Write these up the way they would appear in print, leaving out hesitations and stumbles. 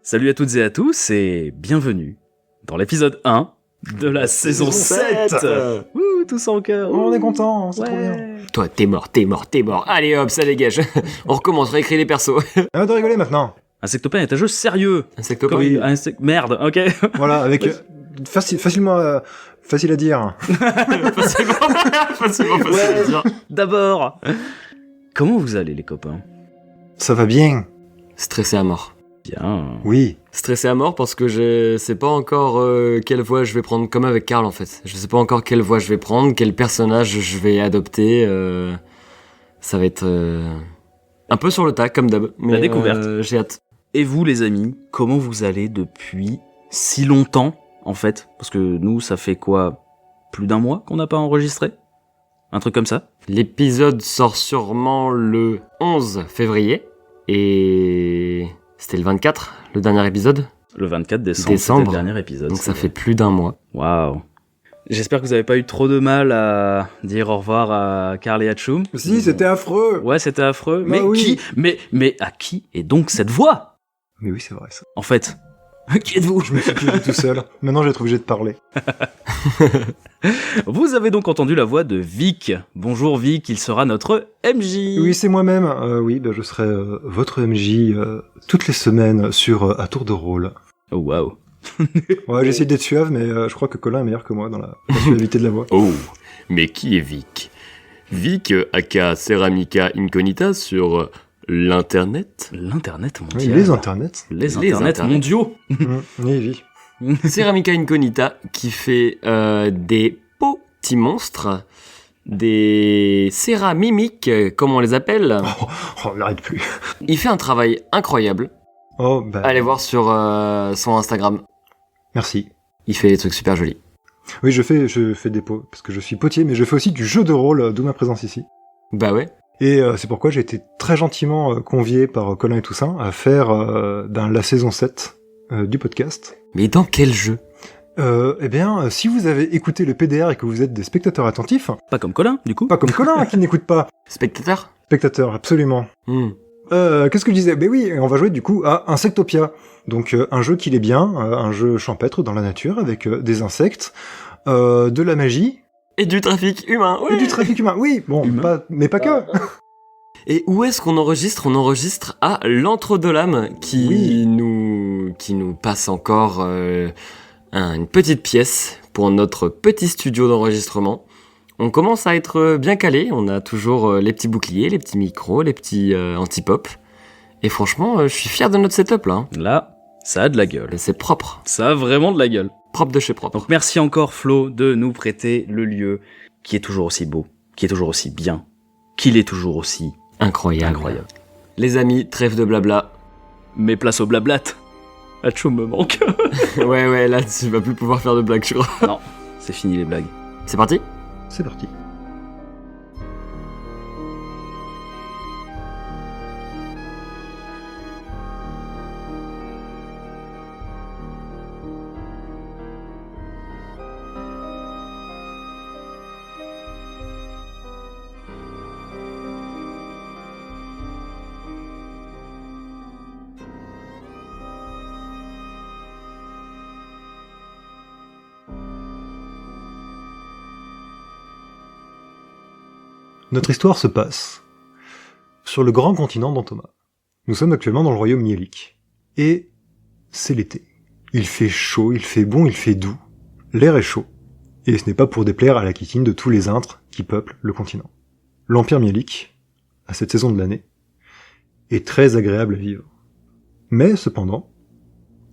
Salut à toutes et à tous et bienvenue dans l'épisode 1 de la saison 7. Ouh, tous en cœur. On est content, c'est trop bien. Toi, t'es mort. Allez hop, ça dégage. On recommence, réécrire les persos. Arrête de rigoler maintenant. Insectopan est un jeu sérieux. Insectopan. Oui. Merde, ok. Voilà, avec facile à dire. facilement à dire. D'abord, comment vous allez les copains? Ça va bien. Stressé à mort. Bien. Oui. Stressé à mort parce que je sais pas encore quelle voie je vais prendre, comme avec Karl en fait. Je sais pas encore quelle voie je vais prendre, quel personnage je vais adopter. Ça va être un peu sur le tas, comme d'hab. Mais La découverte. J'ai hâte. Et vous les amis, comment vous allez depuis si longtemps en fait? Parce que nous, ça fait quoi? Plus d'un mois qu'on n'a pas enregistré? Un truc comme ça? L'épisode sort sûrement le 11 février. Et c'était le 24, le dernier épisode. Le 24 décembre, c'était le dernier épisode. Donc ça fait plus d'un mois. Waouh. J'espère que vous avez pas eu trop de mal à dire au revoir à Karl et à Tchoum. Si, c'était affreux. Ouais, c'était affreux. Bah Mais oui. mais à qui est donc cette voix? Mais oui, c'est vrai ça. En fait, qui êtes-vous? Je me suis tué tout seul. Maintenant, je vais être obligé de parler. Vous avez donc entendu la voix de Vic. Bonjour Vic, il sera notre MJ. Oui, c'est moi-même. Je serai votre MJ toutes les semaines sur à tour de rôle. Oh waouh. Ouais, j'essaie d'être suave, mais je crois que Colin est meilleur que moi dans la suavité de la voix. Oh, mais qui est Vic? Vic, aka Ceramica Incognita sur l'internet. L'internet Oui, mondial. les internets. Les Les internets internets. mondiaux. Oui. Ceramica Incognita qui fait des petits monstres, des céramimiques, comme on les appelle. Oh, n'arrête plus. Il fait un travail incroyable. Oh, bah. Allez voir sur son Instagram. Merci. Il fait des trucs super jolis. Oui, je fais des pots, parce que je suis potier, mais je fais aussi du jeu de rôle, d'où ma présence ici. Bah ouais. Et c'est pourquoi j'ai été très gentiment convié par Colin et Toussaint à faire dans la saison 7 du podcast. Mais dans quel jeu? Si vous avez écouté le PDR et que vous êtes des spectateurs attentifs, Pas comme Colin, du coup. pas comme Colin qui n'écoute pas, Spectateur? spectateur, absolument. Qu'est-ce que je disais? Ben oui, on va jouer du coup à Insectopia. Donc un jeu qui est bien, un jeu champêtre dans la nature avec des insectes, de la magie Et du trafic humain, ouais. et du trafic humain. Oui, bon, Humain. mais pas que. Et où est-ce qu'on enregistre? On enregistre à l'Entre-deux-Lames qui nous passe encore une petite pièce pour notre petit studio d'enregistrement. On commence à être bien calé, on a toujours les petits boucliers, les petits micros, les petits anti-pop. Et franchement, je suis fier de notre setup là. Là, ça a de la gueule. Et c'est propre, Ça a vraiment de la gueule. propre de chez propre. Donc merci encore Flo de nous prêter le lieu qui est toujours aussi beau, qui est toujours aussi bien, qu'il est toujours aussi Incroyable. incroyable. Les amis, trêve de blabla. Mais place au blablat. Atchoum me manque. ouais, là tu vas plus pouvoir faire de blagues, je crois. Non, c'est fini les blagues. C'est parti? C'est parti. Notre histoire se passe sur le grand continent d'Antoma. Nous sommes actuellement dans le royaume Mielik. Et c'est l'été. Il fait chaud, il fait bon, il fait doux. L'air est chaud. Et ce n'est pas pour déplaire à la quittine de tous les intres qui peuplent le continent. L'Empire Mielik, à cette saison de l'année, est très agréable à vivre. Mais cependant,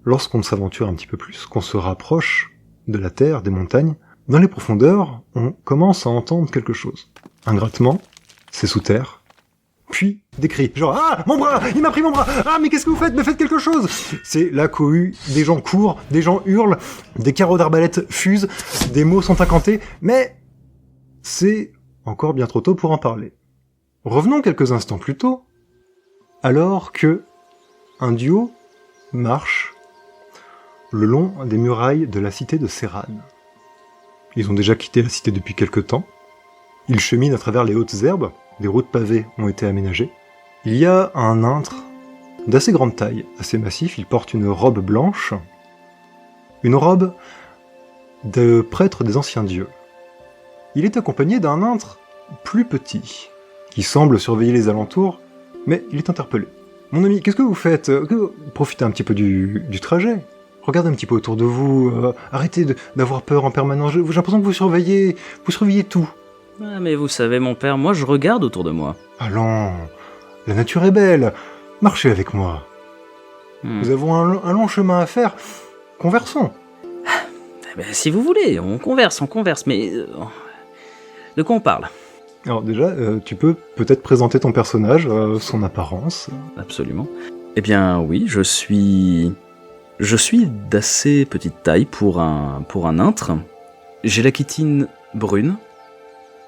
lorsqu'on s'aventure un petit peu plus, qu'on se rapproche de la terre, des montagnes, dans les profondeurs, on commence à entendre quelque chose. Un grattement, c'est sous terre, puis des cris, genre « Ah, mon bras, il m'a pris mon bras! Ah, mais qu'est-ce que vous faites? Mais faites quelque chose !» C'est la cohue, des gens courent, des gens hurlent, des carreaux d'arbalète fusent, des mots sont incantés, mais c'est encore bien trop tôt pour en parler. Revenons quelques instants plus tôt, alors que un duo marche le long des murailles de la cité de Serran. Ils ont déjà quitté la cité depuis quelque temps. Ils cheminent à travers les hautes herbes, des routes pavées ont été aménagées. Il y a un intre d'assez grande taille, assez massif. Il porte une robe blanche, une robe de prêtre des anciens dieux. Il est accompagné d'un antre plus petit, qui semble surveiller les alentours, mais il est interpellé. « Mon ami, qu'est-ce que vous faites ? Profitez un petit peu du trajet. Regardez un petit peu autour de vous. Arrêtez d'avoir peur en permanence. J'ai l'impression que vous surveillez tout. » Ah, mais vous savez, mon père, moi je regarde autour de moi. Allons, la nature est belle. Marchez avec moi. Nous avons un long chemin à faire. Conversons. Eh ben, si vous voulez, on converse, mais... de quoi on parle ? Alors déjà, tu peux peut-être présenter ton personnage, son apparence. Absolument. Eh bien oui, je suis d'assez petite taille pour un intre. J'ai la chitine brune,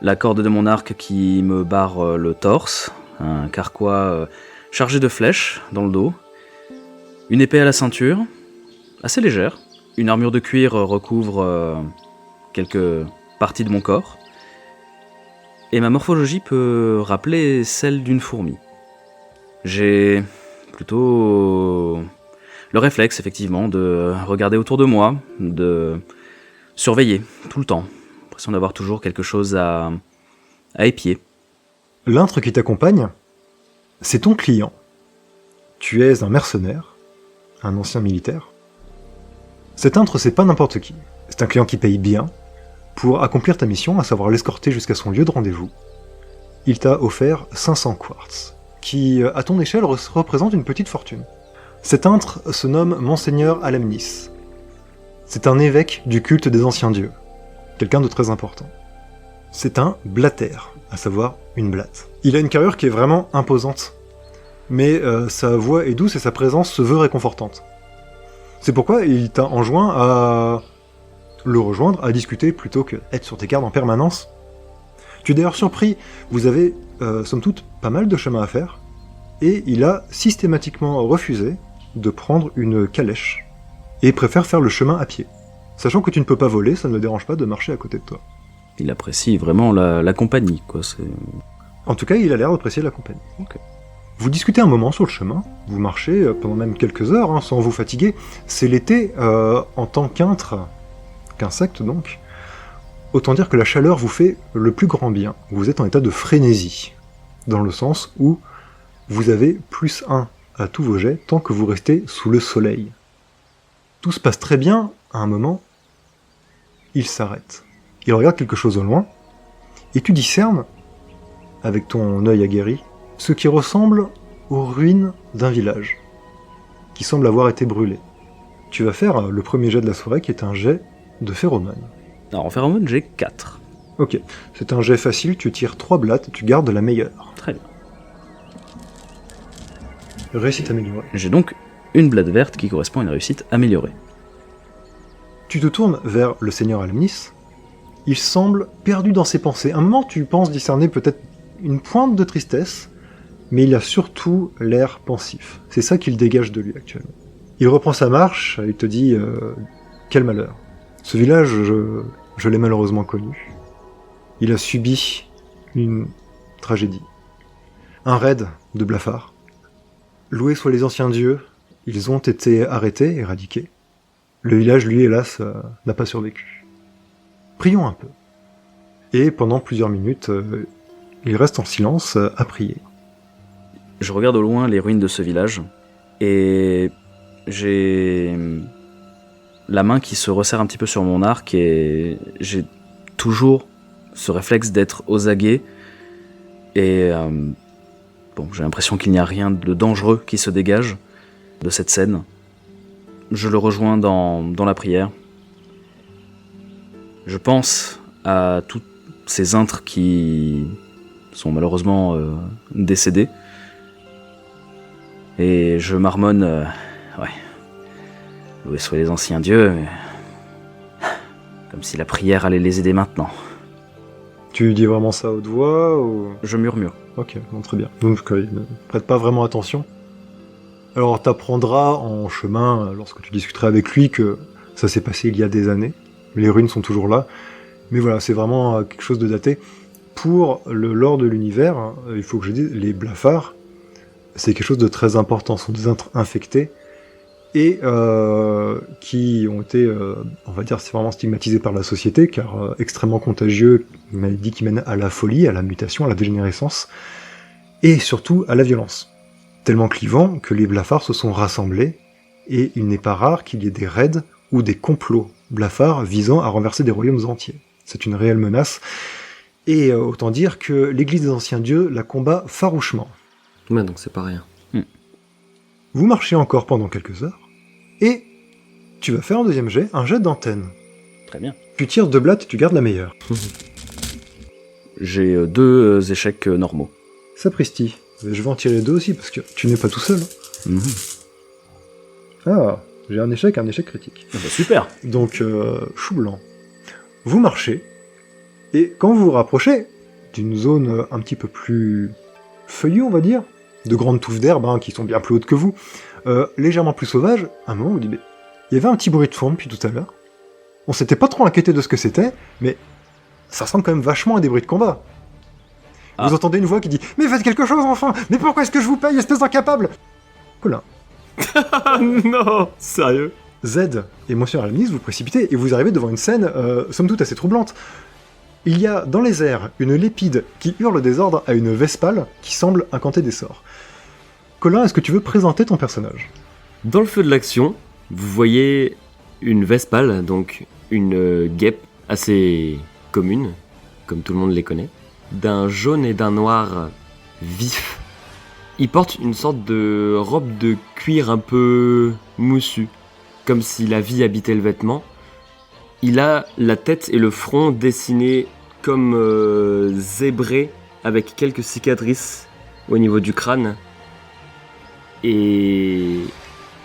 la corde de mon arc qui me barre le torse, un carquois chargé de flèches dans le dos, une épée à la ceinture, assez légère, une armure de cuir recouvre quelques parties de mon corps, et ma morphologie peut rappeler celle d'une fourmi. J'ai plutôt le réflexe, effectivement, de regarder autour de moi, de surveiller tout le temps. L'impression d'avoir toujours quelque chose à épier. L'intre qui t'accompagne, c'est ton client. Tu es un mercenaire, un ancien militaire. Cet intre, c'est pas n'importe qui. C'est un client qui paye bien pour accomplir ta mission, à savoir l'escorter jusqu'à son lieu de rendez-vous. Il t'a offert 500 quartz, qui, à ton échelle, représente une petite fortune. Cet intre se nomme Monseigneur Alamnis. C'est un évêque du culte des anciens dieux, quelqu'un de très important. C'est un blatère, à savoir une blatte. Il a une carrure qui est vraiment imposante, mais sa voix est douce et sa présence se veut réconfortante. C'est pourquoi il t'a enjoint à le rejoindre, à discuter plutôt que être sur tes gardes en permanence. Tu es d'ailleurs surpris, vous avez, somme toute, pas mal de chemin à faire, et il a systématiquement refusé de prendre une calèche, et préfère faire le chemin à pied. Sachant que tu ne peux pas voler, ça ne le dérange pas de marcher à côté de toi. Il apprécie vraiment la compagnie, quoi. En tout cas, il a l'air d'apprécier la compagnie. Okay. Vous discutez un moment sur le chemin, vous marchez pendant même quelques heures, sans vous fatiguer. C'est l'été, en tant qu'insecte donc. Autant dire que la chaleur vous fait le plus grand bien. Vous êtes en état de frénésie, dans le sens où vous avez +1 à tous vos jets tant que vous restez sous le soleil. Tout se passe très bien, à un moment, il s'arrête. Il regarde quelque chose au loin, et tu discernes, avec ton œil aguerri, ce qui ressemble aux ruines d'un village, qui semble avoir été brûlé. Tu vas faire le premier jet de la soirée, qui est un jet de phéromone. Alors en phéromone, j'ai 4. Ok, c'est un jet facile, tu tires 3 blattes, tu gardes la meilleure. Très bien. Réussite améliorée. J'ai donc une blatte verte qui correspond à une réussite améliorée. Tu te tournes vers le seigneur Alamnis. Il semble perdu dans ses pensées. Un moment, tu penses discerner peut-être une pointe de tristesse, mais il a surtout l'air pensif. C'est ça qu'il dégage de lui actuellement. Il reprend sa marche, il te dit quel malheur. Ce village, je l'ai malheureusement connu. Il a subi une tragédie. Un raid de blafards. Loués soient les anciens dieux, ils ont été arrêtés, éradiqués. Le village, lui, hélas, n'a pas survécu. Prions un peu. Et pendant plusieurs minutes, il reste en silence à prier. Je regarde au loin les ruines de ce village, et j'ai la main qui se resserre un petit peu sur mon arc, et j'ai toujours ce réflexe d'être aux aguets, et j'ai l'impression qu'il n'y a rien de dangereux qui se dégage de cette scène. Je le rejoins dans la prière. Je pense à tous ces intres qui sont malheureusement décédés. Et je marmonne... Loués soient les anciens dieux, mais... comme si la prière allait les aider maintenant. Tu dis vraiment ça à haute voix ou... Je murmure. Ok, bon, très bien. Donc il ne prête pas vraiment attention. Alors t'apprendras en chemin, lorsque tu discuteras avec lui, que ça s'est passé il y a des années. Les ruines sont toujours là. Mais voilà, c'est vraiment quelque chose de daté. Pour le lore de l'univers, il faut que je dise, les blafards, c'est quelque chose de très important. Ce sont des êtres infectés et qui ont été, on va dire, c'est vraiment stigmatisés par la société, car extrêmement contagieux, une maladie qui mène à la folie, à la mutation, à la dégénérescence, et surtout à la violence. Tellement clivant que les blafards se sont rassemblés, et il n'est pas rare qu'il y ait des raids ou des complots blafards visant à renverser des royaumes entiers. C'est une réelle menace, et autant dire que l'Église des Anciens Dieux la combat farouchement. Ouais, donc c'est pas rien. Vous marchez encore pendant quelques heures, et tu vas faire un deuxième jet, un jet d'antenne. Très bien. Tu tires 2 blattes, tu gardes la meilleure. J'ai 2 échecs normaux. Sapristi, je vais en tirer 2 aussi, parce que tu n'es pas tout seul. Mhm. Ah, j'ai un échec critique. Ah bah super. Donc, chou blanc. Vous marchez, et quand vous vous rapprochez d'une zone un petit peu plus feuillue, on va dire, de grandes touffes d'herbe, qui sont bien plus hautes que vous, légèrement plus sauvages, à un moment vous dites, mais il y avait un petit bruit de fond depuis tout à l'heure. On s'était pas trop inquiété de ce que c'était, mais ça ressemble quand même vachement à des bruits de combat. Ah. Vous entendez une voix qui dit, mais faites quelque chose enfin, mais pourquoi est-ce que je vous paye, espèce d'incapable? Colin. Non, sérieux? Z et Monsieur Aramis, vous précipitez et vous arrivez devant une scène, somme toute assez troublante. Il y a dans les airs une lépide qui hurle des ordres à une Vespale qui semble incanter des sorts. Colin, est-ce que tu veux présenter ton personnage? Dans le feu de l'action, vous voyez une Vespale, donc une guêpe assez commune, comme tout le monde les connaît, d'un jaune et d'un noir vif. Il porte une sorte de robe de cuir un peu moussu, comme si la vie habitait le vêtement. Il a la tête et le front dessinés comme zébrés, avec quelques cicatrices au niveau du crâne. Et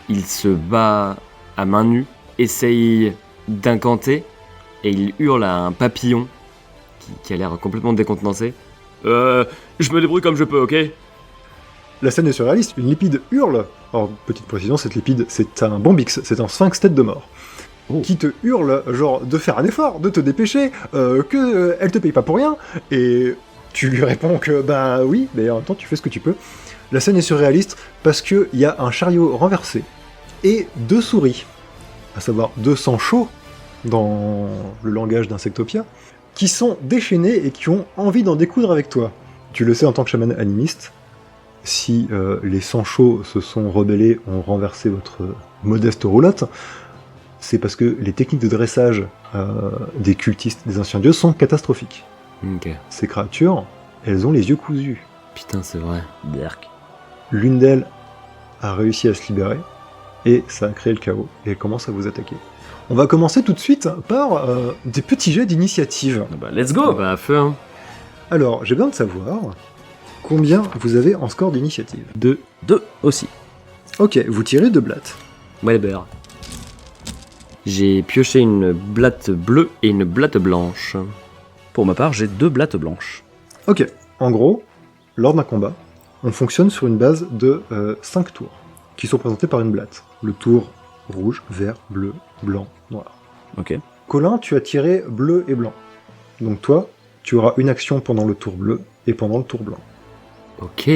il se bat à main nue, essaye d'incanter, et il hurle à un papillon qui a l'air complètement décontenancé. Je me débrouille comme je peux, ok? La scène est surréaliste, une lépide hurle. Alors, petite précision, cette lépide, c'est un bombix, c'est un sphinx tête de mort. Qui te hurle, genre, de faire un effort, de te dépêcher, que elle te paye pas pour rien, et tu lui réponds que, bah oui, mais en même temps, tu fais ce que tu peux. La scène est surréaliste parce qu'il y a un chariot renversé et 2 souris, à savoir 2 sanchots, dans le langage d'Insectopia, qui sont déchaînés et qui ont envie d'en découdre avec toi. Tu le sais en tant que chaman animiste, si les sanchots se sont rebellés, ont renversé votre modeste roulotte, c'est parce que les techniques de dressage des cultistes des anciens dieux sont catastrophiques. Ok. Ces créatures, elles ont les yeux cousus. Putain, c'est vrai. Berk. L'une d'elles a réussi à se libérer, et ça a créé le chaos, et elle commence à vous attaquer. On va commencer tout de suite par des petits jets d'initiative. Ah bah let's go. Bah, à feu, hein. Alors, j'ai besoin de savoir combien vous avez en score d'initiative. 2. 2 aussi. Ok, vous tirez 2 blattes. Weber. J'ai pioché une blatte bleue et une blatte blanche. Pour ma part, j'ai 2 blattes blanches. Ok, en gros, lors d'un combat, on fonctionne sur une base de 5 tours, qui sont présentés par une blatte. Le tour rouge, vert, bleu, blanc, noir. Ok. Colin, tu as tiré bleu et blanc. Donc toi, tu auras une action pendant le tour bleu et pendant le tour blanc. Ok.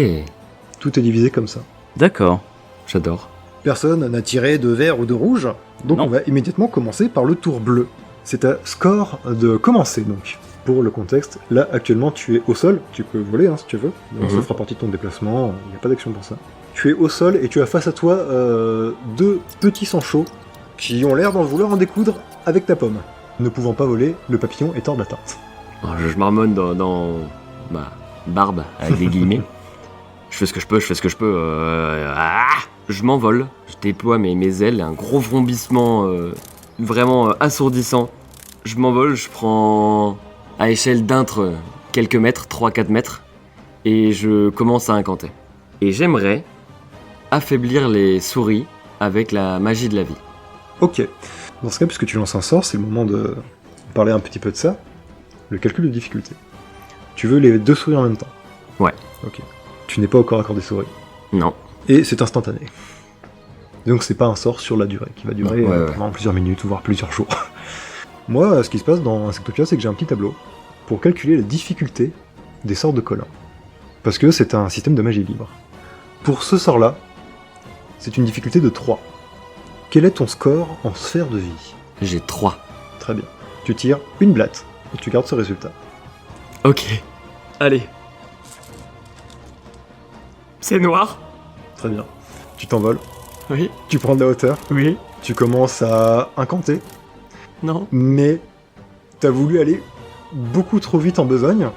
Tout est divisé comme ça. D'accord. J'adore. Personne n'a tiré de vert ou de rouge, donc Non. on va immédiatement commencer par le tour bleu. C'est à score de commencer donc. Pour le contexte, là actuellement tu es au sol, tu peux voler si tu veux, ça fera partie de ton déplacement, il n'y a pas d'action pour ça. Tu es au sol et tu as face à toi 2 petits sanchots qui ont l'air d'en vouloir en découdre avec ta pomme. Ne pouvant pas voler, le papillon est hors d'atteinte. Alors, je marmonne dans ma barbe avec des guillemets. Je fais ce que je peux. Je m'envole, je déploie mes ailes, un gros vrombissement vraiment assourdissant. Je m'envole, je prends à échelle d'intre quelques mètres, 3-4 mètres, et je commence à incanter. Et j'aimerais affaiblir les souris avec la magie de la vie. Ok. Dans ce cas, puisque tu lances un sort, c'est le moment de parler un petit peu de ça. Le calcul de difficulté. Tu veux les 2 souris en même temps? Ouais. Ok. Tu n'es pas au corps à corps des souris. Non. Et c'est instantané. Donc c'est pas un sort sur la durée, qui va durer Ouais. pendant plusieurs minutes, voire plusieurs jours. Moi, ce qui se passe dans Insectopia, c'est que j'ai un petit tableau pour calculer la difficulté des sorts de Colin. Parce que c'est un système de magie libre. Pour ce sort-là, c'est une difficulté de 3. Quel est ton score en sphère de vie? J'ai 3. Très bien. Tu tires une blatte et tu gardes ce résultat. Ok. Allez. C'est noir. Très bien. Tu t'envoles, Oui. tu prends de la hauteur, Oui. tu commences à incanter, Non. mais t'as voulu aller beaucoup trop vite en besogne.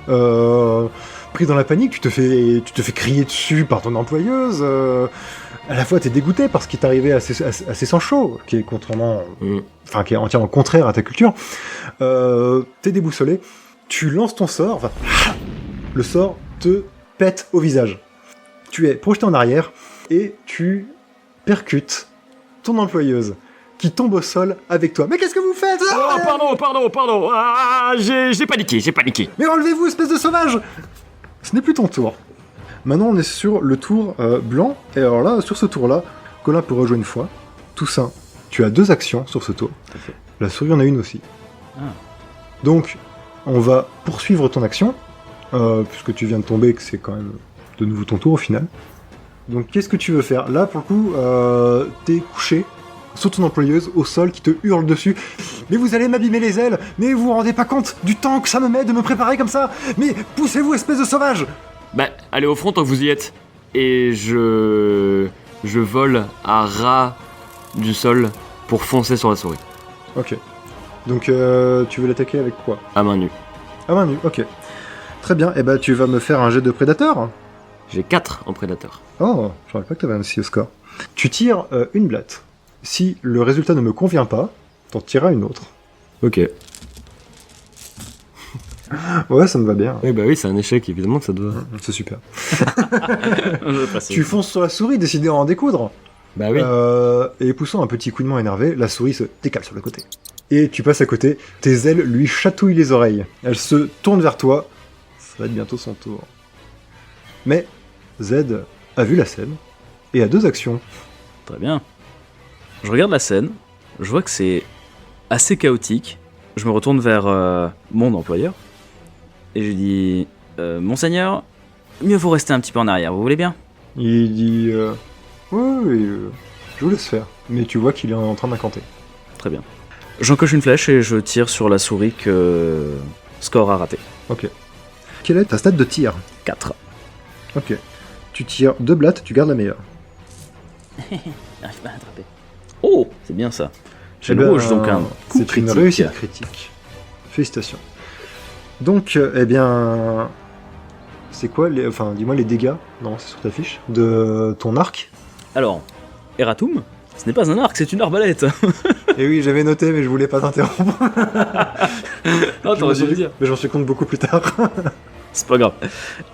Pris dans la panique, tu te fais crier dessus par ton employeuse. À la fois, t'es dégoûté parce qu'il t'arrivait assez sans chaud, qui est qui est entièrement contraire à ta culture. T'es déboussolé. Tu lances ton sort. Enfin, le sort te pète au visage. Tu es projeté en arrière et tu percutes ton employeuse qui tombe au sol avec toi. Mais qu'est-ce que vous faites? Oh, pardon. Ah, j'ai paniqué. Mais enlevez-vous, espèce de sauvage! Ce n'est plus ton tour. Maintenant, on est sur le tour blanc. Et alors là, sur ce tour-là, Colin peut rejouer une fois. Toussaint, tu as 2 actions sur ce tour. Parfait. La souris en a une aussi. Ah. Donc, on va poursuivre ton action, puisque tu viens de tomber, que c'est quand même de nouveau ton tour au final. Donc, qu'est-ce que tu veux faire? Là, pour le coup, t'es couché sur ton employeuse au sol qui te hurle dessus. Mais vous allez m'abîmer les ailes. Mais vous vous rendez pas compte du temps que ça me met de me préparer comme ça. Mais poussez-vous, espèce de sauvage. Bah, allez au front tant que vous y êtes. Et je vole à ras du sol pour foncer sur la souris. Ok. Donc, tu veux l'attaquer avec quoi? À main nue. À main nue, ok. Très bien, et bah tu vas me faire un jet de prédateur. J'ai 4 en prédateur. Oh, je savais pas que t'avais un si au score. Tu tires une blatte. Si le résultat ne me convient pas, t'en tireras une autre. Ok. Ouais, ça me va bien. Oui, bah oui, c'est un échec, évidemment que ça doit. C'est super. Je Tu fonces sur la souris, décidé à en découdre. Bah oui. Et poussant un petit couinement énervé, la souris se décale sur le côté. Et tu passes à côté, tes ailes lui chatouillent les oreilles. Elle se tourne vers toi. Ça va être bientôt son tour. Mais Z a vu la scène et a 2 actions. Très bien. Je regarde la scène, je vois que c'est assez chaotique. Je me retourne vers mon employeur et je lui dis Monseigneur, mieux vaut rester un petit peu en arrière, vous voulez bien? Il dit oui, je vous laisse faire. Mais tu vois qu'il est en train d'incanter. Très bien. J'encoche une flèche et je tire sur la souris que Score a raté. Ok. Quelle est ta stat de tir? 4. Ok. Tu tires 2 blattes, tu gardes la meilleure. J'arrive pas à attraper. Oh, c'est bien ça. J'ai Eh le ben, rouge, donc un coup c'est critique. une réussite critique. Félicitations. Donc, eh bien... C'est quoi les... Enfin, dis-moi les dégâts, non, c'est sur ta fiche, de ton arc. Alors, Eratum, ce n'est pas un arc, c'est une arbalète. Et oui, j'avais noté, mais je voulais pas t'interrompre. Non, Je m'en suis- Mais j'en suis compte beaucoup plus tard. C'est pas grave.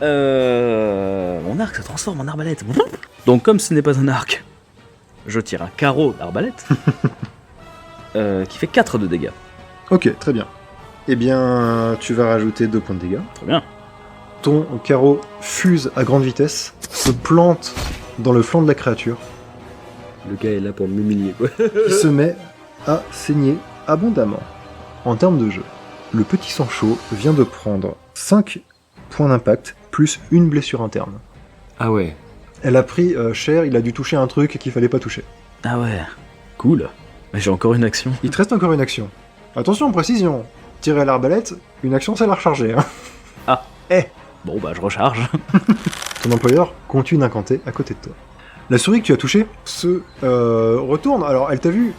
Mon arc se transforme en arbalète. Donc comme ce n'est pas un arc, je tire un carreau d'arbalète qui fait 4 de dégâts. Ok, très bien. Eh bien, tu vas rajouter 2 points de dégâts. Très bien. Ton carreau fuse à grande vitesse, se plante dans le flanc de la créature, Le gars est là pour m'humilier, quoi. qui se met à saigner abondamment. En termes de jeu, le petit sang chaud vient de prendre 5 points d'impact, plus une blessure interne. Ah ouais. Elle a pris cher, il a dû toucher un truc qu'il fallait pas toucher. Ah ouais, cool. Mais j'ai encore une action. Il te reste encore une action. Attention, précision. Tirer à l'arbalète, une action c'est la recharger. Hein. Ah. Eh. Bon bah je recharge. Ton employeur continue d'incanter à côté de toi. La souris que tu as touchée se retourne. Alors elle t'a vu.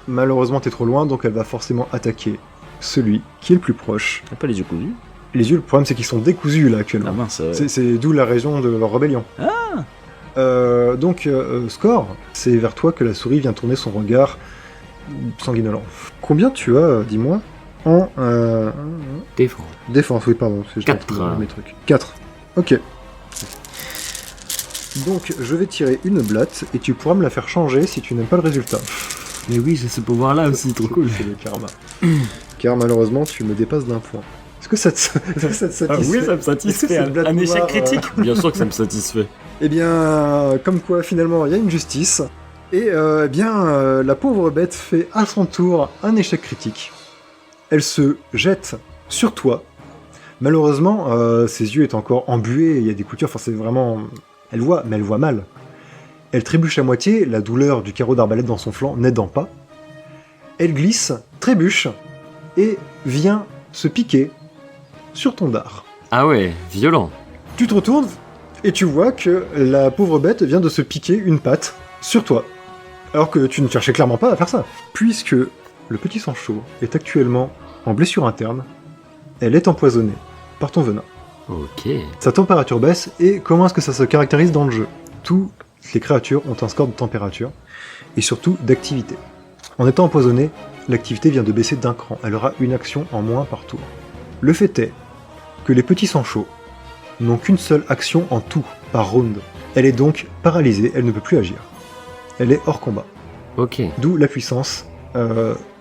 Malheureusement t'es trop loin, donc elle va forcément attaquer celui qui est le plus proche. T'as pas les yeux cousus? Les yeux, le problème c'est qu'ils sont décousus là actuellement. Ah mince. C'est d'où la raison de leur rébellion. Donc, Score, c'est vers toi que la souris vient tourner son regard sanguinolent. Combien tu as, dis-moi, en Défends. défense? Oui, pardon, parce que j'ai 4. mes trucs. 4. Ok. Donc, je vais tirer une blatte et tu pourras me la faire changer si tu n'aimes pas le résultat. Mais oui, j'ai ce pouvoir-là aussi, trop cool. C'est le karma. Car malheureusement, tu me dépasses d'un point. Est-ce que ça te satisfait? Ah oui, ça me Est-ce que satisfait. c'est une blague Un échec noire, critique. Bien sûr que ça me satisfait. Eh bien, comme quoi, finalement, il y a une justice. Et la pauvre bête fait à son tour un échec critique. Elle se jette sur toi. Malheureusement, ses yeux est encore embués, il y a des coutures, enfin c'est vraiment... Elle voit, mais elle voit mal. Elle trébuche à moitié, la douleur du carreau d'arbalète dans son flanc n'aidant pas. Elle glisse, trébuche, et vient se piquer sur ton dard. Ah ouais, violent. Tu te retournes, et tu vois que la pauvre bête vient de se piquer une patte sur toi. Alors que tu ne cherchais clairement pas à faire ça. Puisque le petit Sancho est actuellement en blessure interne, elle est empoisonnée par ton venin. Ok. Sa température baisse, et comment est-ce que ça se caractérise dans le jeu? Toutes les créatures ont un score de température, et surtout d'activité. En étant empoisonnée, l'activité vient de baisser d'un cran, elle aura une action en moins par tour. Le fait est que les petits Sancho n'ont qu'une seule action en tout, par round. Elle est donc paralysée, elle ne peut plus agir. Elle est hors combat. Ok, D'où la puissance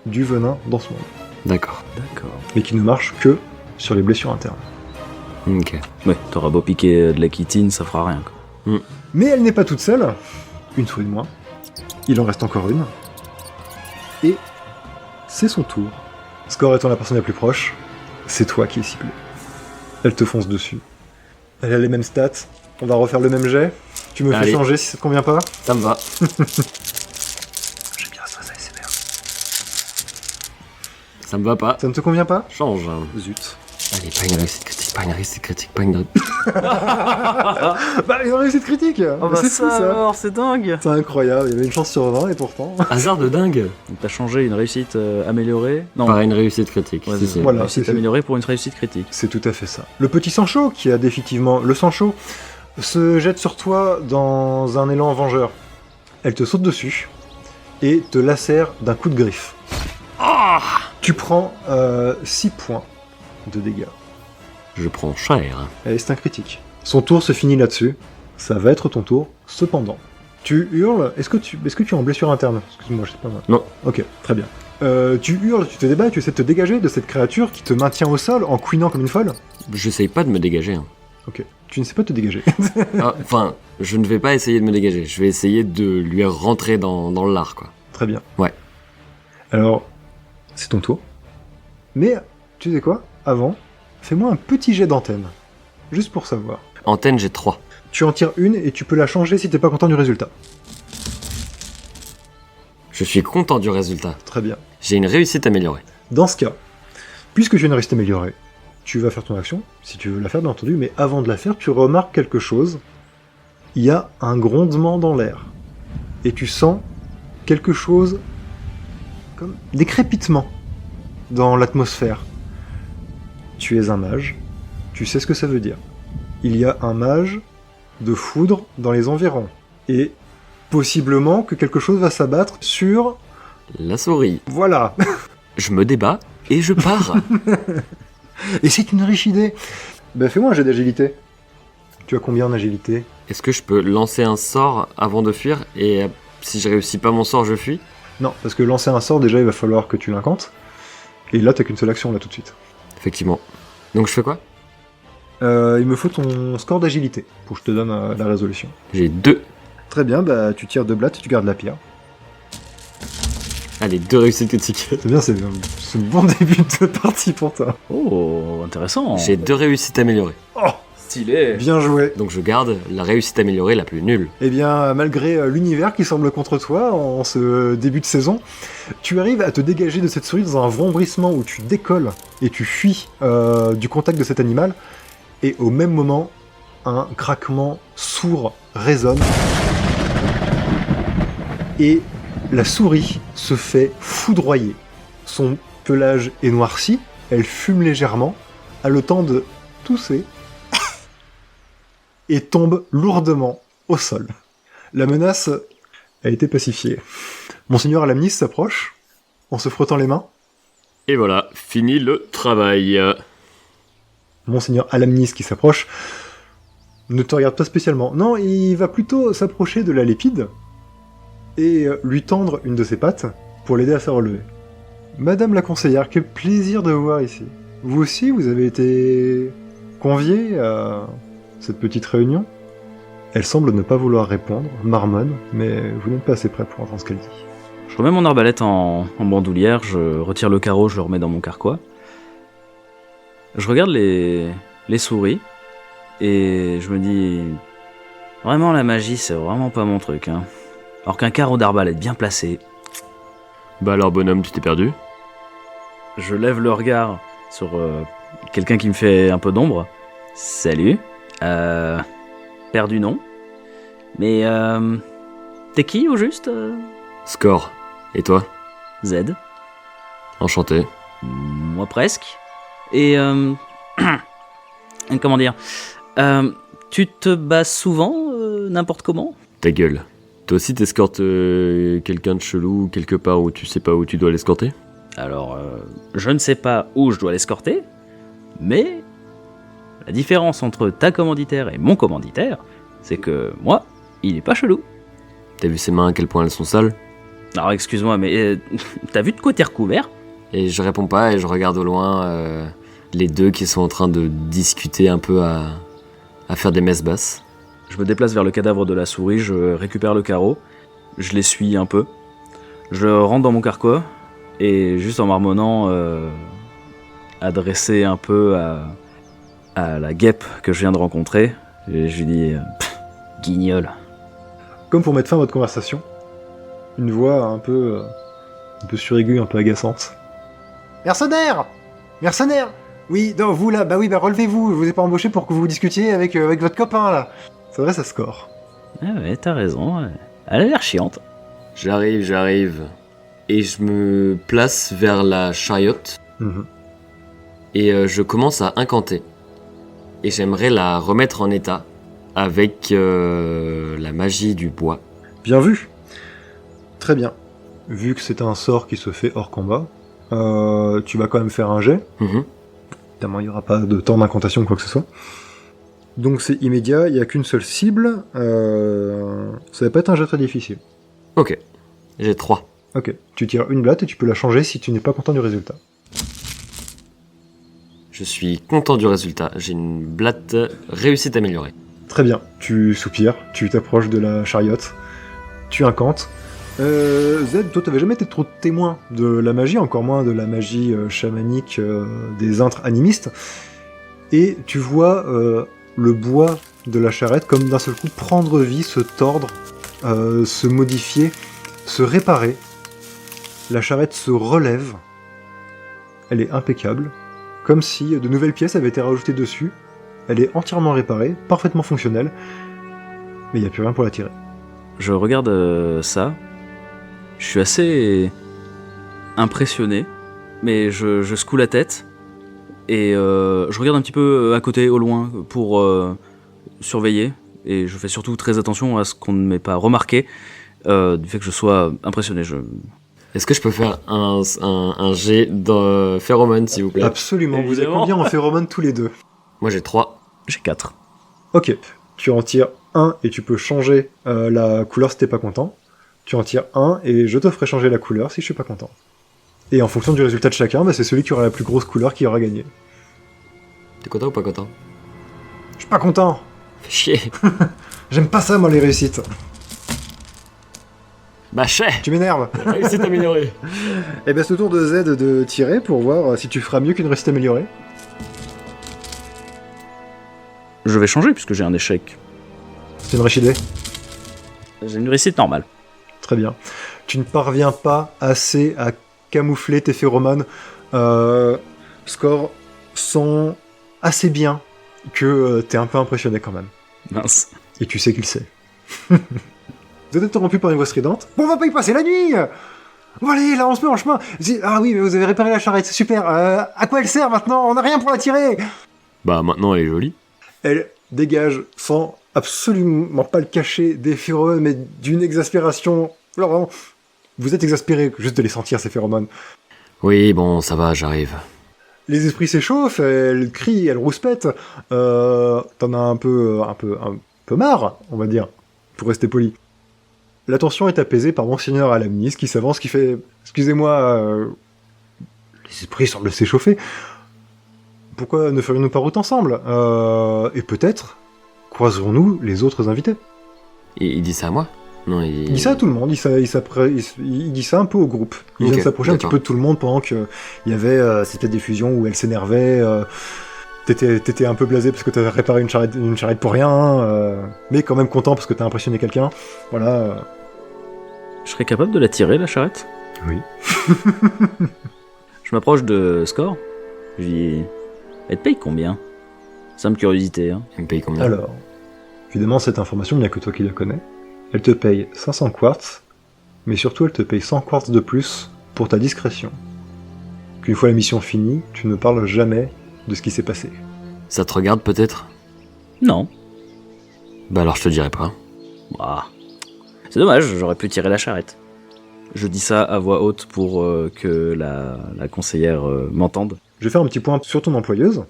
du venin dans ce monde. d'accord. D'accord. Et qui ne marche que sur les blessures internes. Ok. Ouais, t'auras beau piquer de la chitine, ça fera rien, quoi. Mais elle n'est pas toute seule. Une souris de moins. Il en reste encore une. Et c'est son tour. Score étant la personne la plus proche, c'est toi qui es ciblé. Elle te fonce dessus. Elle a les mêmes stats. On va refaire le même jet. Tu me fais Allez. changer si ça te convient pas. Ça me va. J'ai bien stressé ASMR. Ça me va pas. Ça ne te convient pas? Change. Zut. Allez, pas une réussite critique, pas une réussite critique, pas une... Bah, il a réussi de critique. C'est fou, ça. alors, c'est dingue. C'est incroyable, il y avait une chance sur 20 et pourtant... Hasard de dingue. Donc t'as changé une réussite améliorée. Non, Par une réussite critique. ouais, si, c'est si. Voilà. réussite c'est- améliorée pour une réussite critique. C'est tout à fait ça. Le petit Sancho, qui a définitivement... Le Sancho se jette sur toi dans un élan vengeur. Elle te saute dessus et te lacère d'un coup de griffe. Tu prends 6 points de dégâts. Je prends cher. Et c'est un critique. Son tour se finit là-dessus. Ça va être ton tour. Cependant, tu hurles. Est-ce que tu es en blessure interne? Excuse-moi, je sais pas moi. Non. Ok, très bien. Tu hurles, tu te débats, tu essaies de te dégager de cette créature qui te maintient au sol en couinant comme une folle. J'essaye pas de me dégager. Hein. Ok, tu ne sais pas te dégager. Ah, enfin, je ne vais pas essayer de me dégager. Je vais essayer de lui rentrer dans le lard, quoi. Très bien. Ouais. Alors, c'est ton tour. Mais, tu sais quoi? Avant, fais-moi un petit jet d'antenne. Juste pour savoir. Antenne, j'ai 3. Tu en tires une et tu peux la changer si t'es pas content du résultat. Je suis content du résultat. Très bien. J'ai une réussite améliorée. Dans ce cas, puisque tu viens de rester amélioré, tu vas faire ton action, si tu veux la faire bien entendu, mais avant de la faire, tu remarques quelque chose. Il y a un grondement dans l'air. Et tu sens quelque chose comme des crépitements dans l'atmosphère. Tu es un mage, tu sais ce que ça veut dire. Il y a un mage de foudre dans les environs. Et possiblement que quelque chose va s'abattre sur... La souris. Voilà. Je me débat et je pars. Et c'est une riche idée. Ben fais-moi un jet d'agilité. Tu as combien en agilité? Est-ce que je peux lancer un sort avant de fuir et si je réussis pas mon sort, je fuis? Non, parce que lancer un sort, déjà, il va falloir que tu l'incantes. Et là, t'as qu'une seule action, là, tout de suite. Effectivement. Donc je fais quoi? Il me faut ton score d'agilité, pour que je te donne la résolution. J'ai 2. Très bien, bah tu tires 2 blattes et tu gardes la pierre. Allez, 2 réussites critiques. C'est bien, c'est un bon début de partie pour toi. Oh, intéressant. J'ai 2 réussites améliorées. Oh, stylé. bien joué. Donc je garde la réussite améliorée la plus nulle. Eh bien, malgré l'univers qui semble contre toi en ce début de saison, tu arrives à te dégager de cette souris dans un vombrissement où tu décolles et tu fuis du contact de cet animal. Et au même moment, un craquement sourd résonne. Et la souris se fait foudroyer. Son pelage est noirci, elle fume légèrement, a le temps de tousser et tombe lourdement au sol. La menace a été pacifiée. Monseigneur Alamnis s'approche, en se frottant les mains. Et voilà, fini le travail. Monseigneur Alamnis qui s'approche ne te regarde pas spécialement. Non, il va plutôt s'approcher de la lépide et lui tendre une de ses pattes pour l'aider à se relever. Madame la conseillère, quel plaisir de vous voir ici. Vous aussi, vous avez été conviée à cette petite réunion? Elle semble ne pas vouloir répondre, marmonne, mais vous n'êtes pas assez près pour entendre ce qu'elle dit. Je remets mon arbalète en bandoulière, je retire le carreau, je le remets dans mon carquois. Je regarde les souris et je me dis Vraiment, la magie, c'est vraiment pas mon truc, hein. Alors qu'un carreau d'arbalète bien placé, Bah alors bonhomme, tu t'es perdu? je lève le regard sur quelqu'un qui me fait un peu d'ombre. Salut. Perdu non. Mais t'es qui au juste Score. Et toi? Z. Enchanté. Moi presque. Et comment dire tu te bats souvent n'importe comment? Ta gueule. Toi aussi t'escortes quelqu'un de chelou quelque part où tu sais pas où tu dois l'escorter? Alors, je ne sais pas où je dois l'escorter, mais la différence entre ta commanditaire et mon commanditaire, c'est que moi, il est pas chelou. T'as vu ses mains à quel point elles sont sales? Alors, excuse-moi, mais t'as vu de quoi t'es recouvert? Et je réponds pas et je regarde au loin les deux qui sont en train de discuter un peu à faire des messes basses. Je me déplace vers le cadavre de la souris, je récupère le carreau, je l'essuie un peu, je le rentre dans mon carquois, et juste en marmonnant, adressé un peu à la guêpe que je viens de rencontrer, et je lui dis guignol. Comme pour mettre fin à votre conversation, une voix un peu suraiguë, un peu agaçante. Mercenaires! Mercenaires! Oui, non, vous là, bah relevez-vous, je vous ai pas embauché pour que vous discutiez avec votre copain là. C'est vrai, ça score. Ah ouais, t'as raison, ouais. Elle a l'air chiante. J'arrive. Et je me place vers la chariote. Mhm. Et je commence à incanter. Et j'aimerais la remettre en état avec la magie du bois. Bien vu. Très bien. Vu que c'est un sort qui se fait hors combat, tu vas quand même faire un jet. Mhm. Évidemment, il n'y aura pas de temps d'incantation ou quoi que ce soit. Donc c'est immédiat, il n'y a qu'une seule cible. Ça va pas être un jet très difficile. Ok. J'ai 3. Ok, tu tires une blatte et tu peux la changer si tu n'es pas content du résultat. Je suis content du résultat. J'ai une blatte réussite améliorée. Très bien, tu soupires, tu t'approches de la chariote, tu incantes. Z, toi t'avais jamais été trop témoin de la magie, encore moins de la magie chamanique des intres animistes, et tu vois le bois de la charrette comme d'un seul coup prendre vie, se tordre, se modifier, se réparer. La charrette se relève, elle est impeccable, comme si de nouvelles pièces avaient été rajoutées dessus. Elle est entièrement réparée, parfaitement fonctionnelle, mais il n'y a plus rien pour la tirer. Je regarde ça. Je suis assez impressionné, mais je secoue la tête et je regarde un petit peu à côté, au loin, pour surveiller. Et je fais surtout très attention à ce qu'on ne m'ait pas remarqué du fait que je sois impressionné. Est-ce que je peux faire un jet de phéromone, s'il vous plaît? Absolument, vous êtes Évidemment. combien en phéromone tous les deux? Moi j'ai 3. J'ai 4. Ok, tu en tires un et tu peux changer la couleur si t'es pas content. Tu en tires un et je te ferai changer la couleur si je suis pas content. Et en fonction du résultat de chacun, bah, c'est celui qui aura la plus grosse couleur qui aura gagné. T'es content ou pas content? Je suis pas content. Fais chier. J'aime pas ça moi les réussites. Bah chais. Tu m'énerves. Réussite améliorée. Et ben c'est au tour de Z de tirer pour voir si tu feras mieux qu'une réussite améliorée. Je vais changer puisque j'ai un échec. C'est une réussite. J'ai une réussite normale. Très bien. Tu ne parviens pas assez à camoufler tes phéromones. Score sent assez bien que t'es un peu impressionné quand même. Mince. Et tu sais qu'il sait. Vous êtes interrompu par une voix stridente. Bon, on va pas y passer la nuit. Bon allez, là on se met en chemin. Ah oui, mais vous avez réparé la charrette, c'est super. À quoi elle sert maintenant? On n'a rien pour la tirer. Bah maintenant elle est jolie. Elle dégage sans absolument pas le cacher des phéromones, mais d'une exaspération. Alors vraiment, vous êtes exaspéré juste de les sentir ces phéromones. Oui, bon, ça va, j'arrive. Les esprits s'échauffent, elle crie, elle rouspète. T'en as un peu marre, on va dire, pour rester poli. La tension est apaisée par Monseigneur Alamnis qui s'avance, qui fait « Excusez-moi, les esprits semblent s'échauffer. Pourquoi ne ferions-nous pas route ensemble et peut-être croiserons-nous les autres invités ?» Il dit ça à moi? Non, Il dit ça à tout le monde, il dit ça un peu au groupe. Il Ok, vient de s'approcher un petit d'accord. peu de tout le monde pendant qu'il y avait cette espèce d'effusion où elle s'énervait. T'étais un peu blasé parce que t'avais réparé une charrette pour rien, mais quand même content parce que t'as impressionné quelqu'un. Voilà. Je serais capable de la tirer, la charrette? Oui. Je m'approche de Score. Je dis... Elle te paye combien? Simple curiosité, hein. Elle me paye combien? Alors, évidemment, cette information, il n'y a que toi qui la connais. Elle te paye 500 quartz, mais surtout, elle te paye 100 quartz de plus pour ta discrétion. Qu'une fois la mission finie, tu ne parles jamais de ce qui s'est passé. Ça te regarde peut-être? Non. Bah alors je te dirai pas. Ah. C'est dommage, j'aurais pu tirer la charrette. Je dis ça à voix haute pour que la conseillère m'entende. Je vais faire un petit point sur ton employeuse.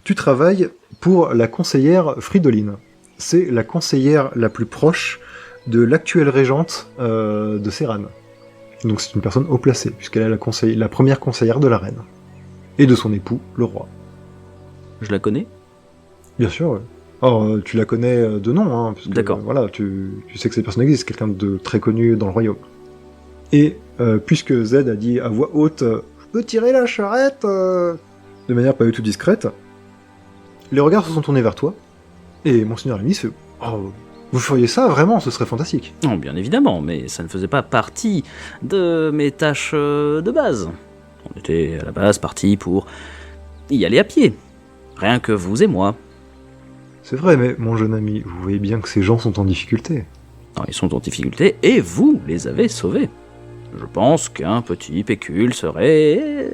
Tu travailles pour la conseillère Fridoline. C'est la conseillère la plus proche de l'actuelle régente de Serran. Donc c'est une personne haut placée, puisqu'elle est la première conseillère de la reine. Et de son époux, le roi. Je la connais? Bien sûr, ouais. Or, tu la connais de nom, hein, puisque, D'accord. Voilà, tu sais que cette personne existe, quelqu'un de très connu dans le royaume. Et puisque Z a dit à voix haute je peux tirer la charrette de manière pas du tout discrète, les regards se sont tournés vers toi, et Monseigneur Lemis fait oh, vous feriez ça, vraiment, ce serait fantastique. Non, bien évidemment, mais ça ne faisait pas partie de mes tâches de base. On était à la base partis pour y aller à pied. Rien que vous et moi. C'est vrai, mais mon jeune ami, vous voyez bien que ces gens sont en difficulté. Non, ils sont en difficulté et vous les avez sauvés. Je pense qu'un petit pécule serait...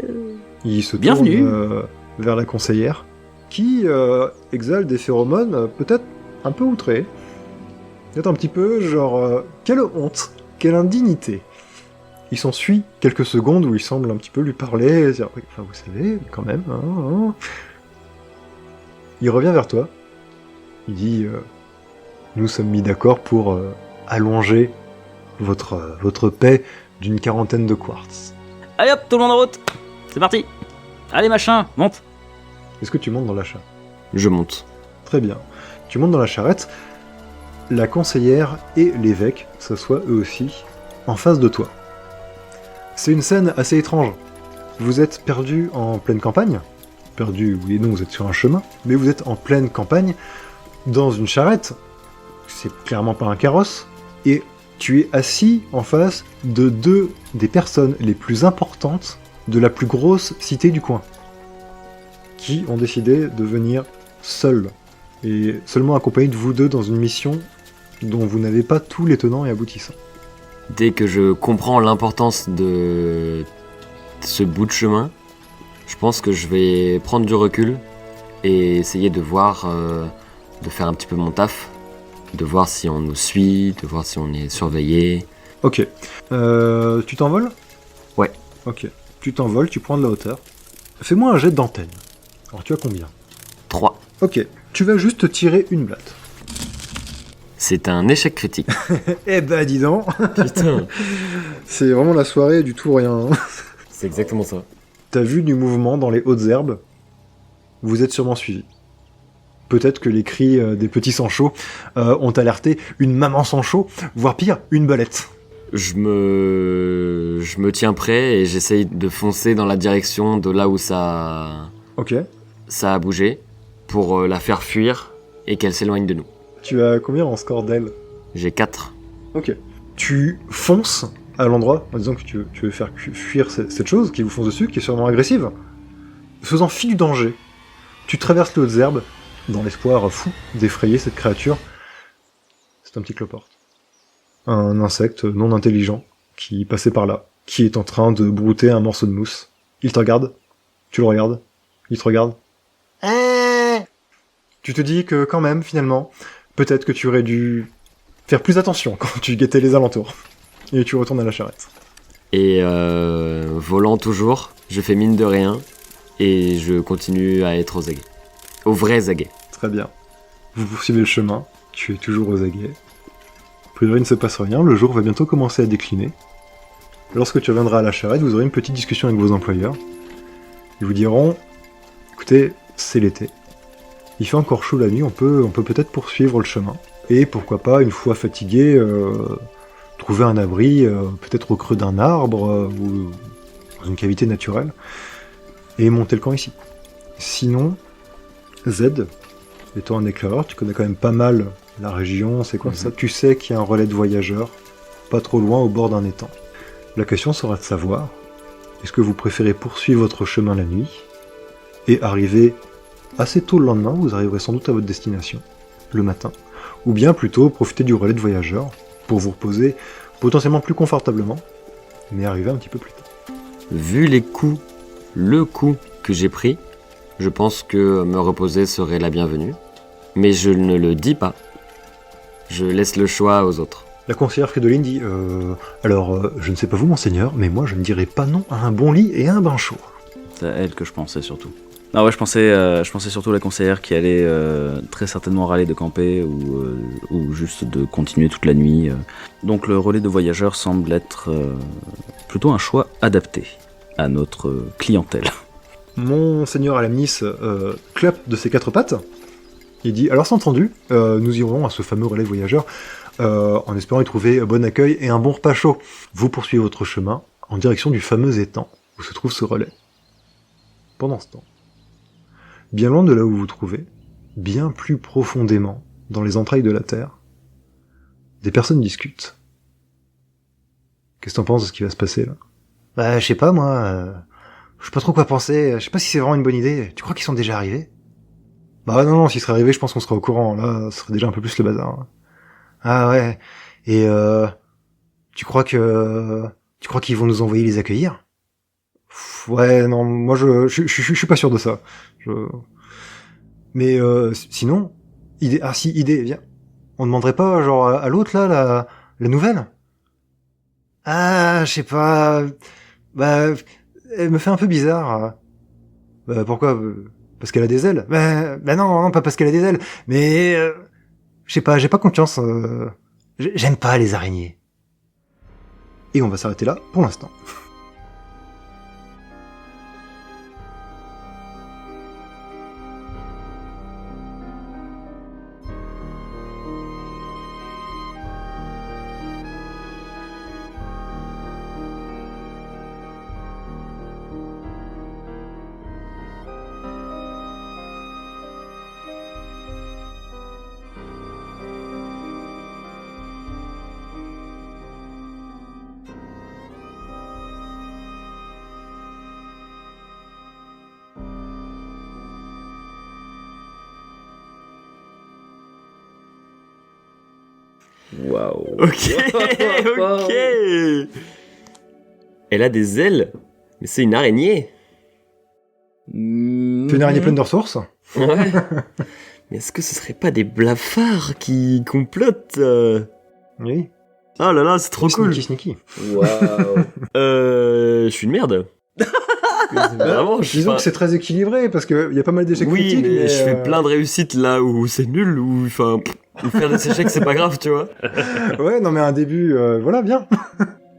Il se Bienvenue. tourne vers la conseillère, qui exhale des phéromones peut-être un peu outrés. Peut-être un petit peu genre quelle honte, quelle indignité. Il s'ensuit quelques secondes où il semble un petit peu lui parler, dire, enfin vous savez, quand même, hein. Il revient vers toi, il dit nous sommes mis d'accord pour allonger votre paix d'une 40 de quartz. Allez hop, tout le monde en route. C'est parti. Allez machin, monte. Est-ce que tu montes dans la charrette? Je monte. Très bien. Tu montes dans la charrette, la conseillère et l'évêque s'assoient eux aussi en face de toi. C'est une scène assez étrange. Vous êtes perdu en pleine campagne. Perdu, oui et non, vous êtes sur un chemin, mais vous êtes en pleine campagne, dans une charrette. C'est clairement pas un carrosse. Et tu es assis en face de deux des personnes les plus importantes de la plus grosse cité du coin, qui ont décidé de venir seuls, et seulement accompagnés de vous deux dans une mission dont vous n'avez pas tous les tenants et aboutissants. Dès que je comprends l'importance de ce bout de chemin, je pense que je vais prendre du recul et essayer de voir, de faire un petit peu mon taf, de voir si on nous suit, de voir si on est surveillé. Ok. Tu t'envoles ? Ouais. Ok. Tu t'envoles, tu prends de la hauteur. Fais-moi un jet d'antenne. Alors tu as combien ? 3. Ok. Tu vas juste tirer une blatte. C'est un échec critique. Eh ben dis donc. Putain. C'est vraiment la soirée du tout ou rien. Hein. C'est exactement ça. T'as vu du mouvement dans les hautes herbes ? Vous êtes sûrement suivi. Peut-être que les cris des petits Sancho ont alerté une maman Sancho, voire pire, une belette. Je me tiens prêt et j'essaye de foncer dans la direction de là où ça Ok. a bougé pour la faire fuir et qu'elle s'éloigne de nous. Tu as combien en score d'aile ? J'ai 4. Ok. Tu fonces à l'endroit en disant que tu veux faire fuir cette chose qui vous fonce dessus, qui est sûrement agressive. Faisant fi du danger, tu traverses les hautes herbes dans l'espoir fou d'effrayer cette créature. C'est un petit cloporte. Un insecte non intelligent qui passait par là, qui est en train de brouter un morceau de mousse. Il te regarde, tu le regardes, il te regarde. Tu te dis que quand même, finalement, peut-être que tu aurais dû faire plus attention quand tu guettais les alentours. Et tu retournes à la charrette. Et volant toujours, je fais mine de rien et je continue à être aux aguets. Aux vrais aguets. Très bien. Vous poursuivez le chemin, tu es toujours aux aguets. A priori, il ne se passe rien, le jour va bientôt commencer à décliner. Lorsque tu reviendras à la charrette, vous aurez une petite discussion avec vos employeurs. Ils vous diront, écoutez, c'est l'été. Il fait encore chaud la nuit, on peut peut-être poursuivre le chemin. Et pourquoi pas, une fois fatigué, trouver un abri, peut-être au creux d'un arbre, ou dans une cavité naturelle, et monter le camp ici. Sinon, Z, étant un éclaireur, tu connais quand même pas mal la région, c'est quoi ça? Tu sais qu'il y a un relais de voyageurs, pas trop loin au bord d'un étang. La question sera de savoir, est-ce que vous préférez poursuivre votre chemin la nuit et arriver assez tôt le lendemain, vous arriverez sans doute à votre destination, le matin, ou bien plutôt profiter du relais de voyageurs pour vous reposer potentiellement plus confortablement, mais arriver un petit peu plus tard. Vu le coup que j'ai pris, je pense que me reposer serait la bienvenue, mais je ne le dis pas. Je laisse le choix aux autres. La conseillère Fridolin dit je ne sais pas vous, monseigneur, mais moi je ne dirais pas non à un bon lit et à un bain chaud. C'est à elle que je pensais surtout. Ah ouais, je pensais surtout à la conseillère qui allait très certainement râler de camper ou juste de continuer toute la nuit. Donc le relais de voyageurs semble être plutôt un choix adapté à notre clientèle. Monseigneur Alamnis clappe de ses 4 pattes. Il dit alors c'est entendu, nous irons à ce fameux relais de voyageurs en espérant y trouver bon accueil et un bon repas chaud. Vous poursuivez votre chemin en direction du fameux étang où se trouve ce relais. Pendant ce temps, bien loin de là où vous vous trouvez, bien plus profondément dans les entrailles de la Terre, des personnes discutent. Qu'est-ce que t'en penses de ce qui va se passer là? Bah, je sais pas, moi. Je sais pas trop quoi penser. Je sais pas si c'est vraiment une bonne idée. Tu crois qu'ils sont déjà arrivés? Bah non, s'ils seraient arrivés, je pense qu'on serait au courant. Là, ce serait déjà un peu plus le bazar. Hein. Ah ouais. Et tu crois qu'ils vont nous envoyer les accueillir? Ouais, non, moi je suis pas sûr de ça. Mais sinon, idée, viens. On demanderait pas, genre, à l'autre là, la nouvelle? Ah, je sais pas. Bah, Elle me fait un peu bizarre. Bah pourquoi? Parce qu'elle a des ailes? bah non, pas parce qu'elle a des ailes. Mais je sais pas, j'ai pas confiance. J'aime pas les araignées. Et on va s'arrêter là pour l'instant. Waouh. Ok. Elle a des ailes, mais c'est une araignée. Tu es une araignée pleine de ressources? Ouais. Mais est-ce que ce serait pas des blafards qui complotent Oui. Oh là là, c'est trop cool. Sneaky. Waouh. Je suis une merde. Vraiment, Disons que c'est très équilibré parce qu'il y a pas mal d'échecs oui, critiques. mais je fais plein de réussites là où c'est nul, ou enfin, faire des échecs c'est pas grave, tu vois. Ouais, non mais un début, voilà, bien.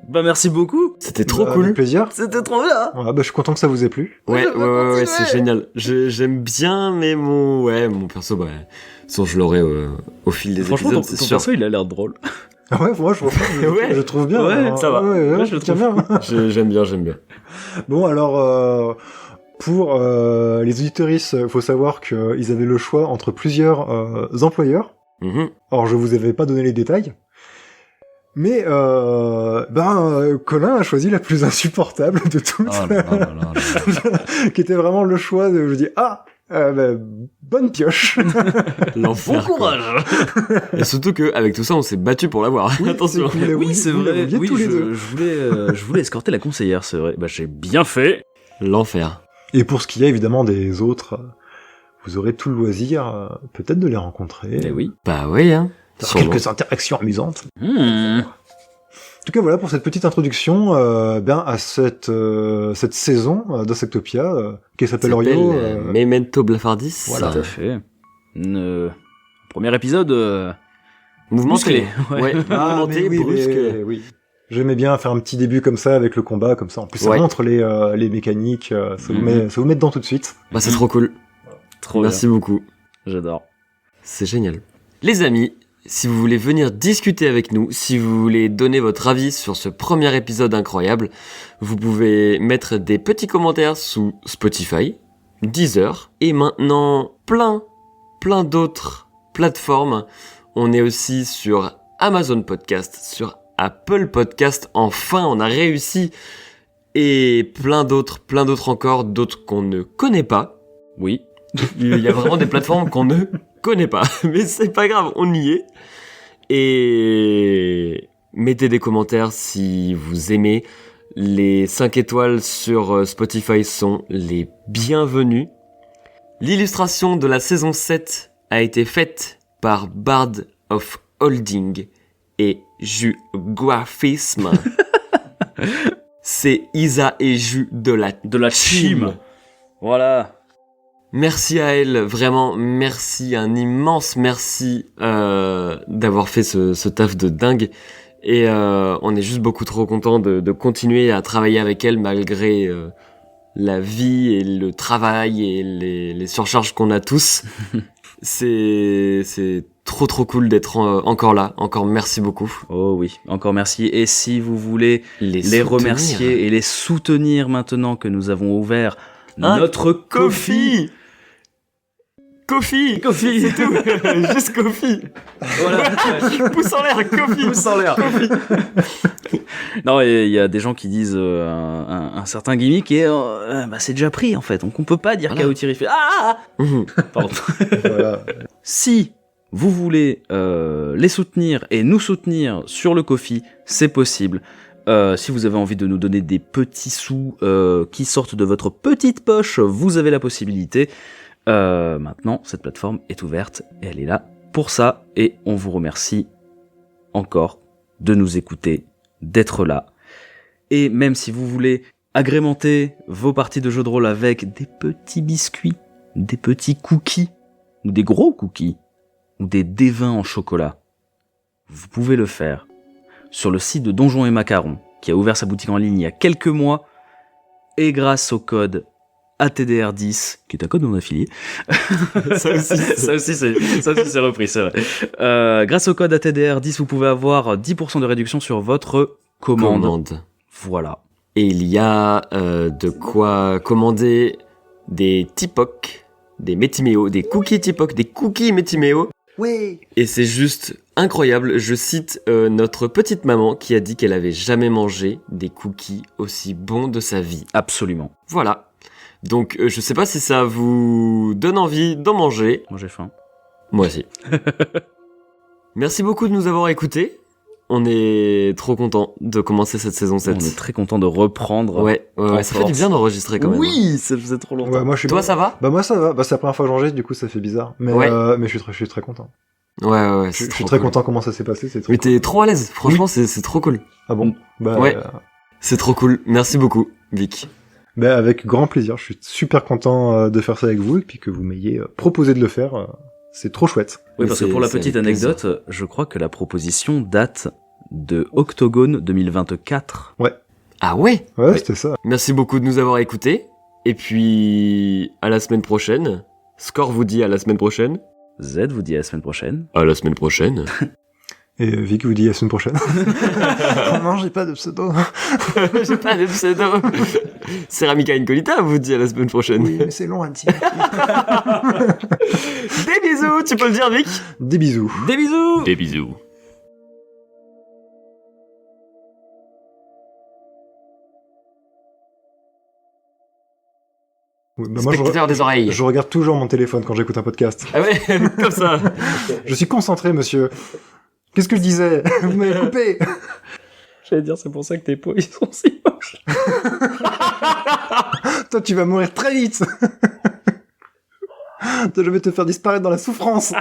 Bah merci beaucoup. C'était trop Avec cool. plaisir. C'était trop bien. Voilà, bah, je suis content que ça vous ait plu. Ouais, Je veux ouais, continuer. c'est génial. J'aime bien, mais mon perso, bah, sans je l'aurai au fil des Franchement, épisodes, ton c'est sûr. perso, il a l'air drôle. Ah ouais, moi Ouais. je trouve bien. Ouais, hein. ça va. Ouais, je le tiens trouve bien. J'aime bien. Bon alors, pour les auditeuristes, faut savoir qu'ils avaient le choix entre plusieurs employeurs. Mhm. Alors je vous avais pas donné les détails. Mais Colin a choisi la plus insupportable de toutes, Oh là là là là. qui était vraiment le choix de, je dis bonne pioche. L'enfer. Bon courage. quoi. Et surtout qu'avec tout ça, on s'est battu pour l'avoir. Attention. c'est cool. Oui, c'est vous vrai. l'aviez Oui, tous les deux. je voulais escorter la conseillère, c'est vrai. Bah j'ai bien fait. L'enfer. Et pour ce qui est évidemment des autres, vous aurez tout le loisir peut-être de les rencontrer. Eh oui. Bah oui, hein. Avoir Sûrement. quelques interactions amusantes. Hmm. En tout cas, voilà pour cette petite introduction à cette saison d'Insectopia qui s'appelle Orio. Memento Blafardis. Voilà, tout à fait. Premier épisode Mouvementé. musclé. Ouais, mouvementé, mais oui, brusque. oui. J'aimais bien faire un petit début comme ça avec le combat, comme ça. En plus, ça Ouais. montre les mécaniques, ça vous met dedans tout de suite. Bah c'est trop cool. Trop Merci beaucoup. bien. J'adore. C'est génial. Les amis, si vous voulez venir discuter avec nous, si vous voulez donner votre avis sur ce premier épisode incroyable, vous pouvez mettre des petits commentaires sous Spotify, Deezer et maintenant plein d'autres plateformes. On est aussi sur Amazon Podcast, sur Apple Podcast. Enfin, on a réussi. Et plein d'autres encore, d'autres qu'on ne connaît pas. Oui. Il y a vraiment des plateformes qu'on ne connaît pas. Mais c'est pas grave, on y est. Et mettez des commentaires si vous aimez. Les 5 étoiles sur Spotify sont les bienvenues. L'illustration de la saison 7 a été faite par Bard of Holding et Jus Graphisme. C'est Isa et Jus de la Chim. Voilà. Merci à elle, vraiment merci, un immense merci d'avoir fait ce taf de dingue. Et on est juste beaucoup trop content de continuer à travailler avec elle malgré la vie et le travail et les surcharges qu'on a tous. C'est trop cool d'être encore là. Encore merci beaucoup. Oh oui, encore merci. Et si vous voulez les remercier et les soutenir maintenant que nous avons ouvert notre Ko-fi. Ko-fi, c'est tout. Juste Ko-fi. Voilà. Pouce en l'air, Ko-fi. Pouce en l'air. Non, il y a des gens qui disent un certain gimmick et c'est déjà pris en fait. Donc on peut pas dire Kaotiri fait Pardon. Voilà. Si vous voulez les soutenir et nous soutenir sur le Ko-fi, c'est possible. Si vous avez envie de nous donner des petits sous qui sortent de votre petite poche, vous avez la possibilité. Maintenant, cette plateforme est ouverte et elle est là pour ça. Et on vous remercie encore de nous écouter, d'être là. Et même si vous voulez agrémenter vos parties de jeux de rôle avec des petits biscuits, des petits cookies, ou des gros cookies, ou des dévins en chocolat, vous pouvez le faire sur le site de Donjons et Macarons, qui a ouvert sa boutique en ligne il y a quelques mois, et grâce au code ATDR10, qui est un code non affilié. ça aussi c'est repris, c'est vrai. Grâce au code ATDR10, vous pouvez avoir 10% de réduction sur votre commande. Voilà. Et il y a de quoi commander des Tipoc, des Métiméo, des cookies Tipoc, des cookies Métiméo. Oui. Et c'est juste incroyable. Je cite notre petite maman qui a dit qu'elle avait jamais mangé des cookies aussi bons de sa vie. Absolument. Voilà. Donc je sais pas si ça vous donne envie d'en manger. Moi j'ai faim. Moi aussi. Merci beaucoup de nous avoir écoutés. On est trop content de commencer cette saison 7. On est très content de reprendre. Ouais, ça fait du bien d'enregistrer quand même. Oui, ça faisait trop longtemps. Ouais, moi, je suis Toi, ça va? Bah moi ça va. Bah c'est la première fois que j'enregistre, du coup ça fait bizarre. Mais Ouais. mais je suis très content. Ouais, Je suis très content comment ça s'est passé. C'est trop. Mais cool. t'es trop à l'aise. Franchement, c'est trop cool. Ah bon. Bah Ouais. C'est trop cool. Merci beaucoup, Vic. bah avec grand plaisir. Je suis super content de faire ça avec vous et puis que vous m'ayez proposé de le faire. C'est trop chouette. Oui, parce que pour la petite anecdote, je crois que la proposition date de Octogone 2024. Ah ouais? Ouais, c'était ça. Merci beaucoup de nous avoir écoutés. Et puis, à la semaine prochaine. Score vous dit à la semaine prochaine. Z vous dit à la semaine prochaine. À la semaine prochaine. Et Vic vous dit à la semaine prochaine. Non, j'ai pas de pseudo. J'ai pas de pseudo. Ceramica Incolita vous dit à la semaine prochaine. Oui, mais c'est long à dire. Des bisous, tu peux le dire, Vic? Des bisous. Des bisous! Des bisous. Oui, bah moi, Spectateur des oreilles. je regarde toujours mon téléphone quand j'écoute un podcast. Ah ouais, comme ça. Je suis concentré, monsieur. Qu'est-ce que je disais? Vous m'avez coupé. J'allais dire, c'est pour ça que tes peaux, ils sont si moches. Toi, tu vas mourir très vite. Je vais te faire disparaître dans la souffrance.